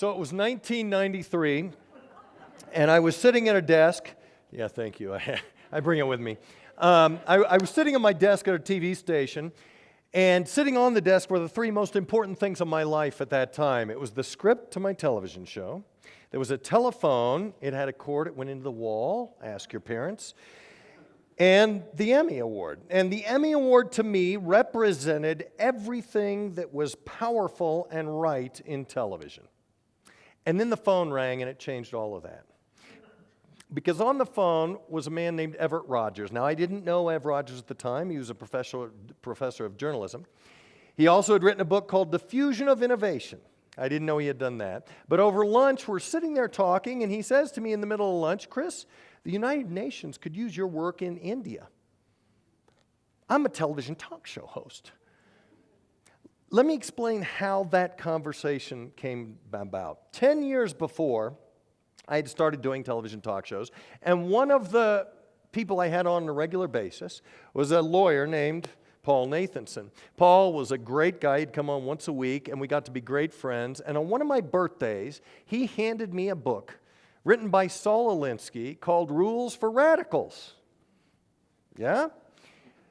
So it was 1993, and I was sitting at a desk. Yeah, thank you. I bring it with me. I was sitting at my desk at a TV station, and sitting on the desk were the three most important things of my life at that time. It was the script to my television show. There was a telephone. It had a cord. It went into the wall. Ask your parents. And the Emmy Award. And the Emmy Award to me represented everything that was powerful and right in television. And then the phone rang and it changed all of that. Because on the phone was a man named Everett Rogers. Now, I didn't know Ev Rogers at the time. He was a professor of journalism. He also had written a book called The Fusion of Innovation. I didn't know he had done that. But over lunch, we're sitting there talking, and he says to me in the middle of lunch, "Chris, the United Nations could use your work in India." I'm a television talk show host. Let me explain how that conversation came about. 10 years before, I had started doing television talk shows, and one of the people I had on a regular basis was a lawyer named Paul Nathanson. Paul was a great guy. He'd come on once a week, and we got to be great friends. And on one of my birthdays, he handed me a book written by Saul Alinsky called Rules for Radicals. Yeah?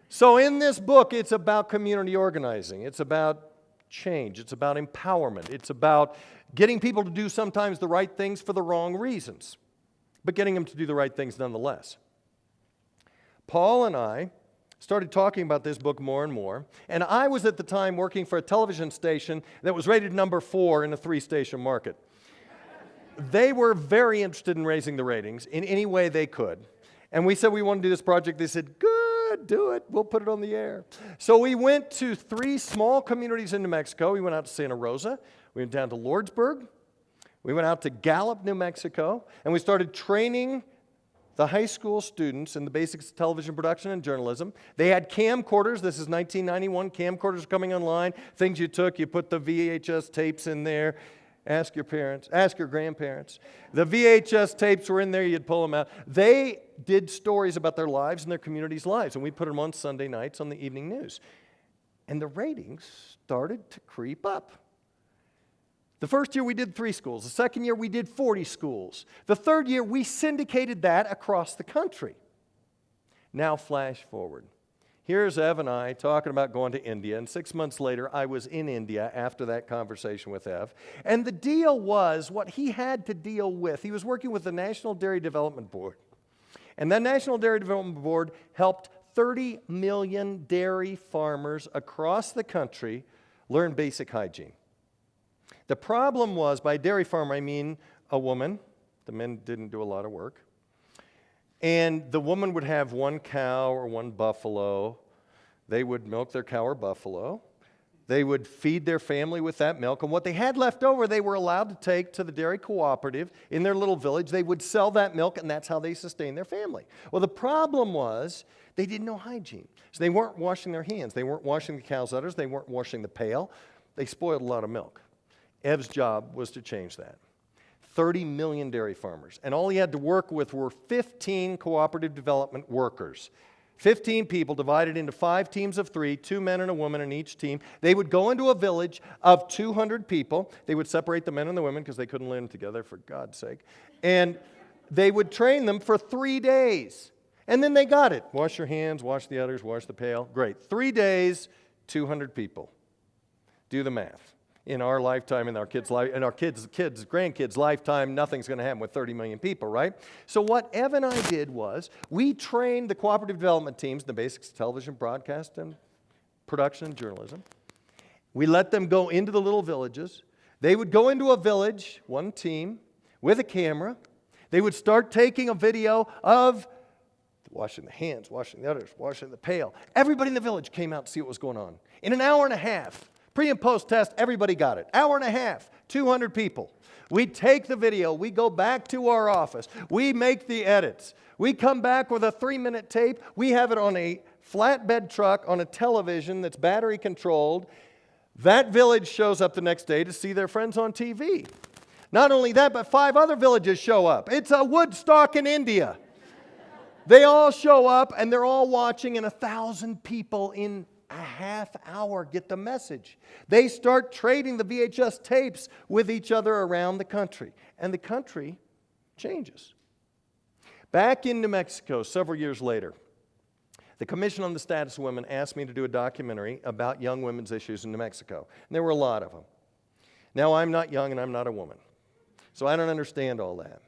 So in this book, it's about community organizing. It's about change. It's about empowerment. It's about getting people to do sometimes the right things for the wrong reasons, but getting them to do the right things nonetheless. Paul and I started talking about this book more and more, and I was at the time working for a television station that was rated number 4 in a 3-station market. They were very interested in raising the ratings in any way they could. And we said we want to do this project. They said, "Good, do it. We'll put it on the air." So we went to 3 small communities in New Mexico. We went out to Santa Rosa. We went down to Lordsburg. We went out to Gallup, New Mexico. And we started training the high school students in the basics of television production and journalism. They had camcorders. This is 1991. Camcorders coming online. Things you took. You put the VHS tapes in there. Ask your parents. Ask your grandparents. The VHS tapes were in there. You'd pull them out. They did stories about their lives and their community's lives, and we put them on Sunday nights on the evening news. And the ratings started to creep up. The first year we did 3 schools. The second year we did 40 schools. The third year we syndicated that across the country. Now flash forward. Here's Ev and I talking about going to India, and 6 months later, I was in India after that conversation with Ev. And the deal was what he had to deal with. He was working with the National Dairy Development Board. And that National Dairy Development Board helped 30 million dairy farmers across the country learn basic hygiene. The problem was, by dairy farmer, I mean a woman. The men didn't do a lot of work. And the woman would have 1 cow or 1 buffalo. They would milk their cow or buffalo. They would feed their family with that milk. And what they had left over, they were allowed to take to the dairy cooperative in their little village. They would sell that milk, and that's how they sustained their family. Well, the problem was they didn't know hygiene. So they weren't washing their hands. They weren't washing the cow's udders. They weren't washing the pail. They spoiled a lot of milk. Ev's job was to change that. 30 million dairy farmers. And all he had to work with were 15 cooperative development workers. 15 people divided into 5 teams of 3, 2 men and a woman in each team. They would go into a village of 200 people. They would separate the men and the women because they couldn't live together, for God's sake. And they would train them for 3 days. And then they got it. Wash your hands, wash the udders, wash the pail. Great. 3 days, 200 people. Do the math. In our lifetime, in our kids' grandkids' lifetime, nothing's going to happen with 30 million people, right? So what Ev and I did was we trained the cooperative development teams, the basics of television, broadcast, and production and journalism. We let them go into the little villages. They would go into a village, 1 team, with a camera. They would start taking a video of washing the hands, washing the udders, washing the pail. Everybody in the village came out to see what was going on. In an hour and a half, pre- and post-test, everybody got it. Hour and a half, 200 people. We take the video. We go back to our office. We make the edits. We come back with a 3-minute tape. We have it on a flatbed truck on a television that's battery controlled. That village shows up the next day to see their friends on TV. Not only that, but 5 other villages show up. It's a Woodstock in India. They all show up, and they're all watching, and 1,000 people in a half hour get the message. They start trading the VHS tapes with each other around the country, and the country changes. Back in New Mexico, several years later, the Commission on the Status of Women asked me to do a documentary about young women's issues in New Mexico, and there were a lot of them. Now, I'm not young and I'm not a woman, so I don't understand all that.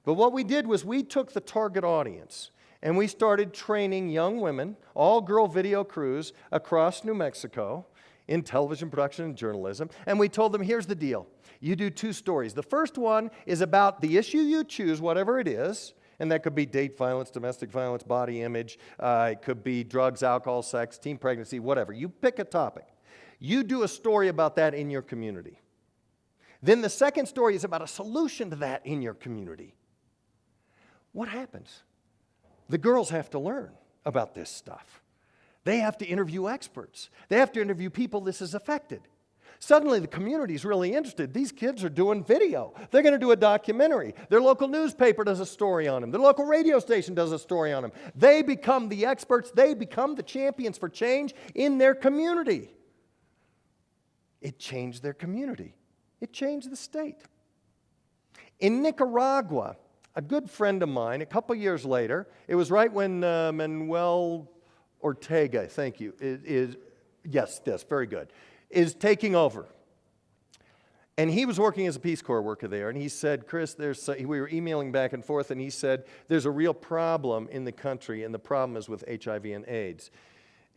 But what we did was we took the target audience and we started training young women, all-girl video crews across New Mexico in television production and journalism, and we told them, here's the deal. You do 2 stories. The first one is about the issue you choose, whatever it is, and that could be date violence, domestic violence, body image, it could be drugs, alcohol, sex, teen pregnancy, whatever. You pick a topic. You do a story about that in your community. Then the second story is about a solution to that in your community. What happens? The girls have to learn about this stuff. They have to interview experts. They have to interview people this has affected. Suddenly the community is really interested. These kids are doing video. They're going to do a documentary. Their local newspaper does a story on them. Their local radio station does a story on them. They become the experts. They become the champions for change in their community. It changed their community. It changed the state. In Nicaragua, a good friend of mine, a couple years later, it was right when Manuel Ortega, thank you, yes, very good, is taking over. And he was working as a Peace Corps worker there, and he said, Chris, we were emailing back and forth, and he said, there's a real problem in the country, and the problem is with HIV and AIDS.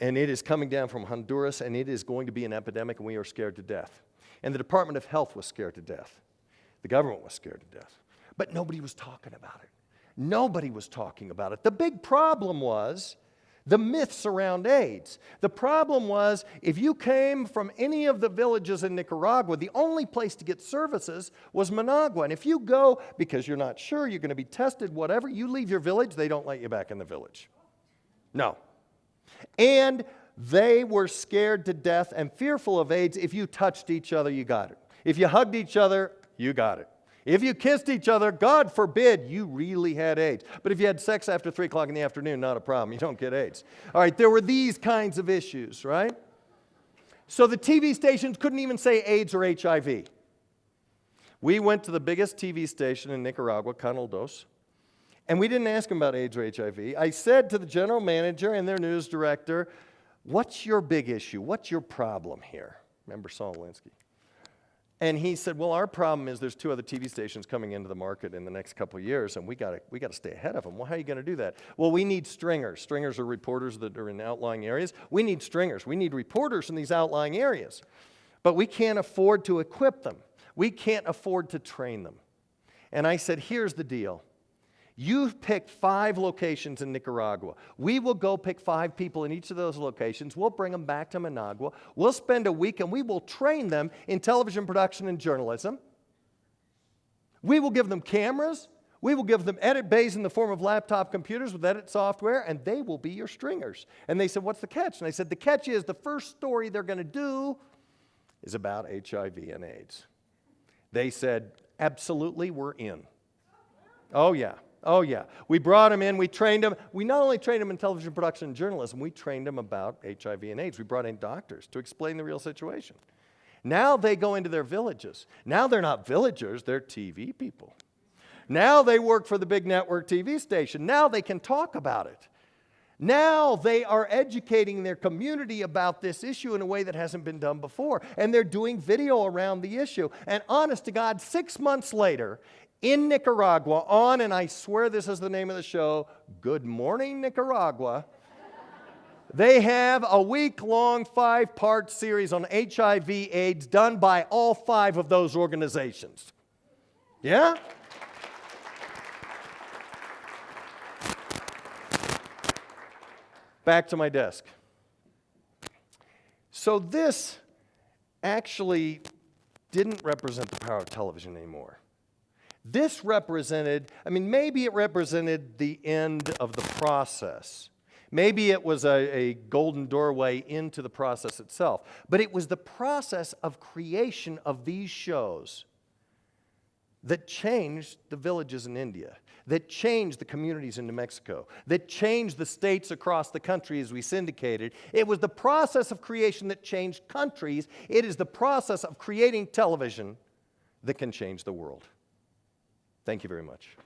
And it is coming down from Honduras, and it is going to be an epidemic, and we are scared to death. And the Department of Health was scared to death. The government was scared to death. But nobody was talking about it. Nobody was talking about it. The big problem was the myths around AIDS. The problem was if you came from any of the villages in Nicaragua, the only place to get services was Managua. And if you go because you're not sure, you're going to be tested, whatever, you leave your village, they don't let you back in the village. No. And they were scared to death and fearful of AIDS. If you touched each other, you got it. If you hugged each other, you got it. If you kissed each other, God forbid, you really had AIDS. But if you had sex after 3 o'clock in the afternoon, not a problem. You don't get AIDS. All right, there were these kinds of issues, right? So the TV stations couldn't even say AIDS or HIV. We went to the biggest TV station in Nicaragua, Canal 2, and we didn't ask them about AIDS or HIV. I said to the general manager and their news director, what's your big issue? What's your problem here? Remember Saul Alinsky? And he said, well, our problem is there's 2 other TV stations coming into the market in the next couple of years, and we got to stay ahead of them. Well, how are you going to do that? Well, we need stringers. Stringers are reporters that are in outlying areas. We need stringers. We need reporters in these outlying areas. But we can't afford to equip them. We can't afford to train them. And I said, here's the deal. You've picked 5 locations in Nicaragua. We will go pick 5 people in each of those locations. We'll bring them back to Managua. We'll spend a week and we will train them in television production and journalism. We will give them cameras. We will give them edit bays in the form of laptop computers with edit software, and they will be your stringers. And they said, what's the catch? And I said, the catch is the first story they're going to do is about HIV and AIDS. They said, absolutely, we're in. Oh, yeah. Oh, yeah. We brought them in. We trained them. We not only trained them in television production and journalism, we trained them about HIV and AIDS. We brought in doctors to explain the real situation. Now they go into their villages. Now they're not villagers. They're TV people. Now they work for the big network TV station. Now they can talk about it. Now they are educating their community about this issue in a way that hasn't been done before. And they're doing video around the issue. And honest to God, 6 months later, in Nicaragua, and I swear this is the name of the show, Good Morning Nicaragua, they have a week-long 5-part series on HIV/AIDS done by all 5 of those organizations. Yeah? Back to my desk. So this actually didn't represent the power of television anymore. This represented, maybe it represented the end of the process. Maybe it was a golden doorway into the process itself. But it was the process of creation of these shows that changed the villages in India, that changed the communities in New Mexico, that changed the states across the country as we syndicated. It was the process of creation that changed countries. It is the process of creating television that can change the world. Thank you very much.